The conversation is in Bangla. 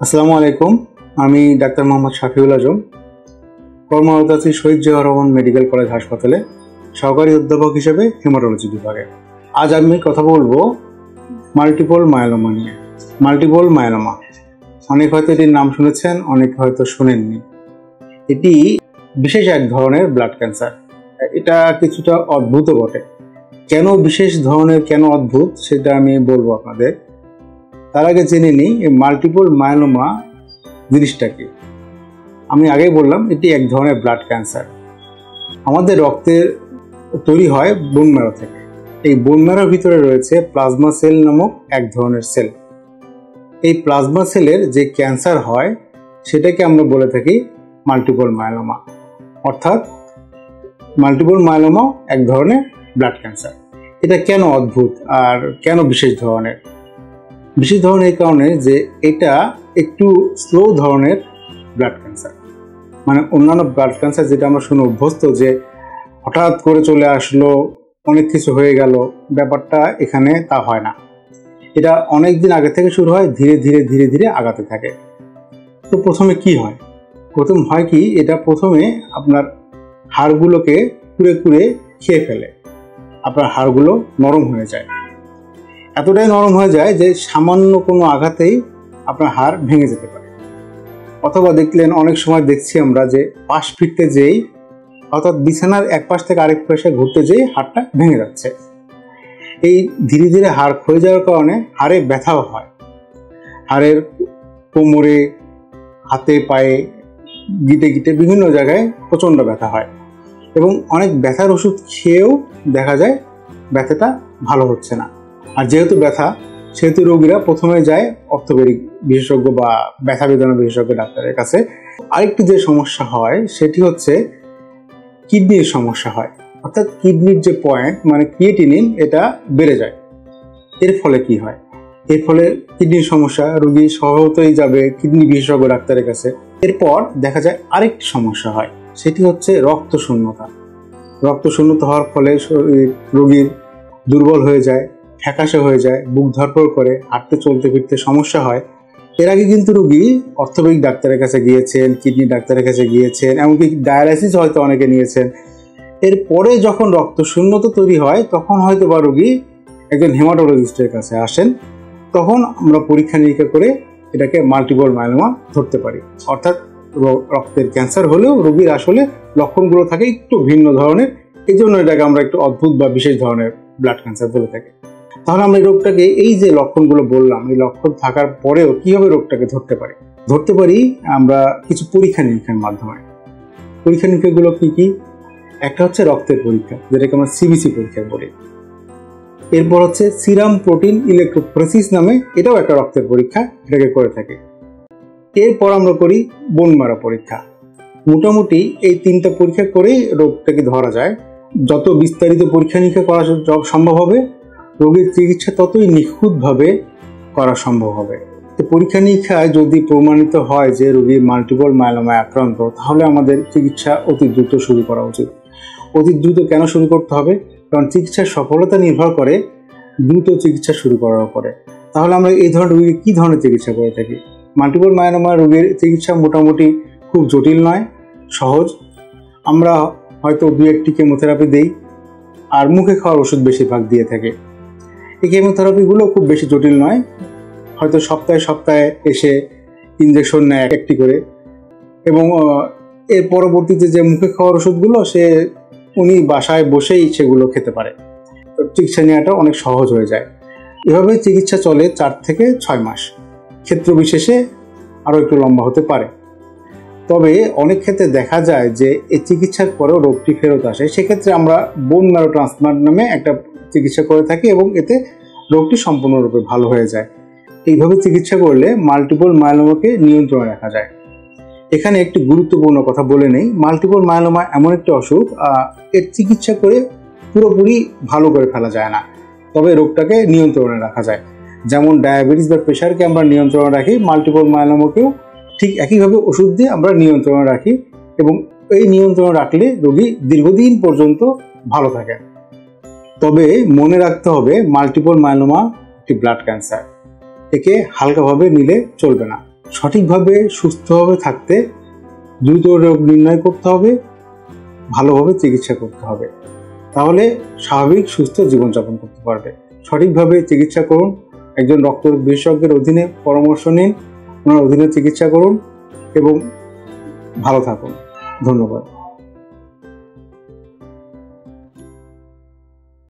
আসসালামু আলাইকুম। আমি ডাক্তার মোহাম্মদ শাফিউল আজম, কর্মরত আছি শহীদ জিয়াউর রহমান মেডিকেল কলেজ হাসপাতালে সহকারী অধ্যাপক হিসেবে হেমাটোলজি বিভাগে। আজ আমি কথা বলবো মাল্টিপল মায়োলোমা নিয়ে। মাল্টিপল মায়োলোমা, অনেক হয়তো এটির নাম শুনেছেন, অনেক হয়তো শোনেননি। এটি বিশেষ এক ধরনের ব্লাড ক্যান্সার। এটা কিছুটা অদ্ভুত বটে। কেন বিশেষ ধরনের, কেন অদ্ভুত, সেটা আমি বলবো আপনাদের। তার আগে জেনে নিই মাল্টিপল মায়োলোমা জিনিসটা কি। আমি আগেই বললাম এটি এক ধরনের ব্লাড ক্যান্সার। আমাদের রক্তের তৈরি হয় বোন ম্যারো থেকে। এই বোন ম্যারোর ভিতরে রয়েছে প্লাজমা সেল নামক এক ধরনের সেল। এই প্লাজমা সেলের যে ক্যান্সার হয় সেটাকে আমরা বলে থাকি মাল্টিপল মায়োলোমা। অর্থাৎ মাল্টিপল মায়োলোমা এক ধরনের ব্লাড ক্যান্সার। এটা কেন অদ্ভুত আর কেন বিশেষ ধরনের? বিশেষ ধরনের এই কারণে যে এটা একটু স্লো ধরনের ব্লাড ক্যান্সার। মানে অন্যান্য ব্লাড ক্যান্সার যেটা আমরা শুনে অভ্যস্ত, যে হঠাৎ করে চলে আসলো, অনেক কিছু হয়ে গেল, ব্যাপারটা এখানে তা হয় না। এটা অনেক দিন আগে থেকে শুরু হয়, ধীরে ধীরে ধীরে ধীরে আগাতে থাকে। তো প্রথমে কি হয়? প্রথম হয় কি, এটা প্রথমে আপনার হাড়গুলোকে কুড়ে কুড়ে খেয়ে ফেলে। আপনার হাড়গুলো নরম হয়ে যায়, এতটাই নরম হয়ে যায় যে সামান্য কোনো আঘাতেই আপনার হাড় ভেঙে যেতে পারে। অথবা দেখলেন, অনেক সময় দেখছি আমরা যে পাশ ফিরতে যেই, অর্থাৎ বিছানার এক পাশ থেকে আরেক পাশে ঘুরতে যেই হাড়টা ভেঙে যাচ্ছে। এই ধীরে ধীরে হাড় ক্ষয়ে যাওয়ার কারণে হাড়ে ব্যথাও হয়। হাড়ের কোমরে, হাতে, পায়ে, গিটে গিটে বিভিন্ন জায়গায় প্রচণ্ড ব্যথা হয়। এবং অনেক ব্যথার ওষুধ খেয়েও দেখা যায় ব্যথাটা ভালো হচ্ছে না। আর যেহেতু ব্যথা, সেহেতু রোগীরা প্রথমে যায় অর্থোপেডিক বিশেষজ্ঞ বা ব্যথা বেদনা বিশেষজ্ঞ ডাক্তারের কাছে। আরেকটি যে সমস্যা হয় সেটি হচ্ছে কিডনির সমস্যা হয়। অর্থাৎ কিডনির যে পয়েন্ট, মানে ক্রিয়েটিনিন, এটা বেড়ে যায়। এর ফলে কি হয়? এর ফলে কিডনির সমস্যা, রোগী স্বভাবতই যাবে কিডনি বিশেষজ্ঞ ডাক্তারের কাছে। এরপর দেখা যায় আরেকটি সমস্যা হয়, সেটি হচ্ছে রক্ত শূন্যতা। রক্ত শূন্যতা হওয়ার ফলে রোগীর দুর্বল হয়ে যায়, ফ্যাকাশে হয়ে যায়, বুক ধড়ফড় করে, হাঁটতে চলতে ফিরতে সমস্যা হয়। এর আগে কিন্তু রোগী অর্থোপেডিক ডাক্তারের কাছে গিয়েছেন, কিডনি ডাক্তারের কাছে গিয়েছেন, এমনকি ডায়ালাইসিস হয়তো অনেকে নিয়েছেন। এরপরে যখন রক্ত শূন্যতা তৈরি হয়, তখন হয়তো বা রোগী একজন হেমাটোলজিস্টের কাছে আসেন। তখন আমরা পরীক্ষা নিরীক্ষা করে এটাকে মাল্টিপল মায়োলোমা ধরতে পারি। অর্থাৎ রক্তের ক্যান্সার হলেও রোগীর আসলে লক্ষণগুলো থাকে একটু ভিন্ন ধরনের। এই জন্য এটাকে আমরা একটু অদ্ভুত বা বিশেষ ধরনের ব্লাড ক্যান্সার বলে থাকি। তাহলে আমরা এই রোগটাকে, এই যে লক্ষণগুলো বললাম, এই লক্ষণ থাকার পরেও কিভাবে রোগটাকে ধরতে পারি? ধরতে পারি আমরা কিছু পরীক্ষা নিরীক্ষার মাধ্যমে। পরীক্ষা নিরীক্ষাগুলো কি কি? একটা হচ্ছে রক্তের পরীক্ষা, যেটাকে আমরা সিবিসি পরীক্ষা বলি। এরপর হচ্ছে সিরাম প্রোটিন ইলেকট্রোফোরেসিস নামে, এটাও একটা রক্তের পরীক্ষা, এটাকে করে থাকি। এরপর আমরা করি বোন ম্যারো পরীক্ষা। মোটামুটি এই তিনটা পরীক্ষা করেই রোগটাকে ধরা যায়। যত বিস্তারিত পরীক্ষা নিরীক্ষা করা সম্ভব হবে, রোগীর চিকিৎসা ততই নিখুঁতভাবে করা সম্ভব হবে। তো পরীক্ষা নিরীক্ষায় যদি প্রমাণিত হয় যে রোগী মাল্টিপল মায়োলোমায় আক্রান্ত, তাহলে আমাদের চিকিৎসা অতি দ্রুত শুরু করা উচিত। অতি দ্রুত কেন শুরু করতে হবে? কারণ চিকিৎসার সফলতা নির্ভর করে দ্রুত চিকিৎসা শুরু করার উপরে। তাহলে আমরা এই ধরনের রোগীকে কী ধরনের চিকিৎসা করে থাকি? মাল্টিপল মায়োলোমা রোগীর চিকিৎসা মোটামুটি খুব জটিল নয়, সহজ। আমরা হয়তো 2-1টি কেমোথেরাপি দিই, আর মুখে খাওয়ার ওষুধ বেশিরভাগ দিয়ে থাকে। এই কেমোথেরাপিগুলো খুব বেশি জটিল নয়। হয়তো সপ্তাহে সপ্তাহে এসে ইনজেকশন নেয় একটি করে, এবং এর পরবর্তীতে যে মুখে খাওয়ার ওষুধগুলো উনি বাসায় বসেই সেগুলো খেতে পারে। তো চিকিৎসা নেওয়াটা অনেক সহজ হয়ে যায়। এভাবে চিকিৎসা চলে 4 থেকে 6 মাস। ক্ষেত্র বিশেষে আরও একটু লম্বা হতে পারে। তবে অনেক ক্ষেত্রে দেখা যায় যে এই চিকিৎসার পরেও রোগটি ফেরত আসে। সেক্ষেত্রে আমরা বোন ম্যারো ট্রান্সপ্লান্ট নামে একটা চিকিৎসা করে থাকি, এবং এতে রোগটি সম্পূর্ণরূপে ভালো হয়ে যায়। এইভাবে চিকিৎসা করলে মাল্টিপল মায়োলোমাকে নিয়ন্ত্রণে রাখা যায়। এখানে একটি গুরুত্বপূর্ণ কথা বলে নেই, মাল্টিপল মায়োলোমা এমন একটি অসুখ, এর চিকিৎসা করে পুরোপুরি ভালো করে ফেলা যায় না, তবে রোগটাকে নিয়ন্ত্রণে রাখা যায়। যেমন ডায়াবেটিস বা প্রেশারকে আমরা নিয়ন্ত্রণে রাখি, মাল্টিপল মায়োলোমাকেও ঠিক একইভাবে ওষুধ দিয়ে আমরা নিয়ন্ত্রণে রাখি, এবং এই নিয়ন্ত্রণে রাখলে রোগী দীর্ঘদিন পর্যন্ত ভালো থাকে। তবে মনে রাখতে হবে, মাল্টিপল মায়োলোমা একটি ব্লাড ক্যান্সার, একে হালকাভাবে নিলে চলবে না। সঠিকভাবে সুস্থভাবে থাকতে দ্রুত রোগ নির্ণয় করতে হবে, ভালোভাবে চিকিৎসা করতে হবে, তাহলে স্বাভাবিক সুস্থ জীবনযাপন করতে পারবে। সঠিকভাবে চিকিৎসা করুন, একজন রক্ত বিশেষজ্ঞের অধীনে পরামর্শ নিন, ওনার অধীনে চিকিৎসা করুন এবং ভালো থাকুন। ধন্যবাদ।